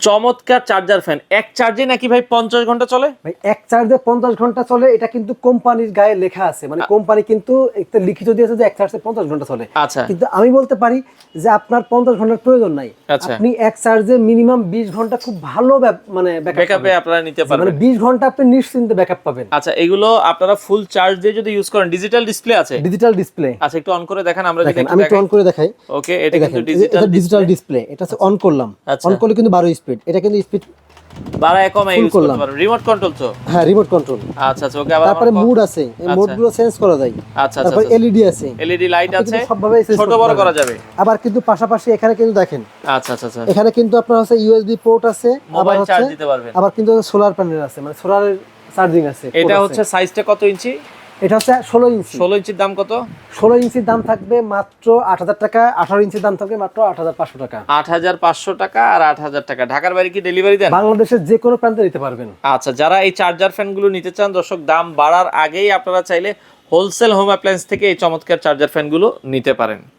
চমৎকার charger fan, এক চার্জে নাকি ভাই 50 ঘন্টা চলে? ভাই এক চার্জে 50 ঘন্টা চলে, এটা কিন্তু কোম্পানির গায়ে লেখা আছে, মানে কোম্পানি কিন্তু একটা লিখিত দিয়েছে যে এক চার্জে 50 ঘন্টা চলে। আচ্ছা, কিন্তু আমি বলতে পারি যে আপনার 50 ঘন্টার প্রয়োজন নাই, আচ্ছা। আপনি এক চার্জে মিনিমাম 20 ঘন্টা খুব ভালো মানে ব্যাকআপে আপনারা নিতে মানে পারবেন। 20 ঘন্টা আপনি নিশ্চিন্তে ব্যাকআপ পাবেন। আচ্ছা, এগুলো আপনারা ফুল চার্জ দিয়ে যদি ইউজ করেন, ডিজিটাল ডিসপ্লে আছে? Digital display. আচ্ছা, একটু অন করে দেখান, আমরা যদি দেখেন একটু আমি একটু দেখাই। অন করে দেখাই। ওকে, এটা কিন্তু এটা ডিজিটাল ডিসপ্লে, এটা অন করলাম, আচ্ছা। অন করলে কিন্তু 12 স্পিড, এটা কিন্তু স্পিড বাড়ায় কমায় ফুল ইউজ করতে করলাম। পারবেন, রিমোট কন্ট্রোল তো? হ্যাঁ রিমোট কন্ট্রোল। আচ্ছা আচ্ছা, ওকে। আবার তারপরে মুড আছে, এই আচ্ছা। মোডগুলো চেঞ্জ করা যায়। আচ্ছা তারপর আচ্ছা, এলইডি আছে, এলইডি লাইট আপনি আছে, কিন্তু সবভাবে চেঞ্জ ছোট করতে বড় করা পারবেন। যাবে। আবার কিন্তু পাশাপাশি এখানে কিন্তু দেখেন, আচ্ছা আচ্ছা আচ্ছা, এখানে কিন্তু আপনার হচ্ছে ইউএসবি পোর্ট আছে, আবার মোবাইল চার্জ হচ্ছে দিতে পারবেন। আবার কিন্তু সোলার প্যানেল আছে, মানে সোলারের চার্জিং আছে। এটা হচ্ছে সাইজটা কত ইঞ্চি? এটা হচ্ছে 16 ইঞ্চি। 16 ইঞ্চির দাম কত? 16 ইঞ্চির দাম থাকবে মাত্র 8000 টাকা, 18 ইঞ্চির দাম থাকবে মাত্র 8500 টাকা। 8500 টাকা আর 8000 টাকা। ঢাকার বাইরে কি ডেলিভারি দেন? বাংলাদেশের যে কোনো প্রান্তে নিতে পারবেন। আচ্ছা, যারা এই চার্জার ফ্যানগুলো নিতে চান দর্শক, দাম বাড়ার আগেই আপনারা চাইলে হোলসেল হোম অ্যাপ্লায়েন্স থেকে এই চমৎকার চার্জার ফ্যানগুলো নিতে পারেন।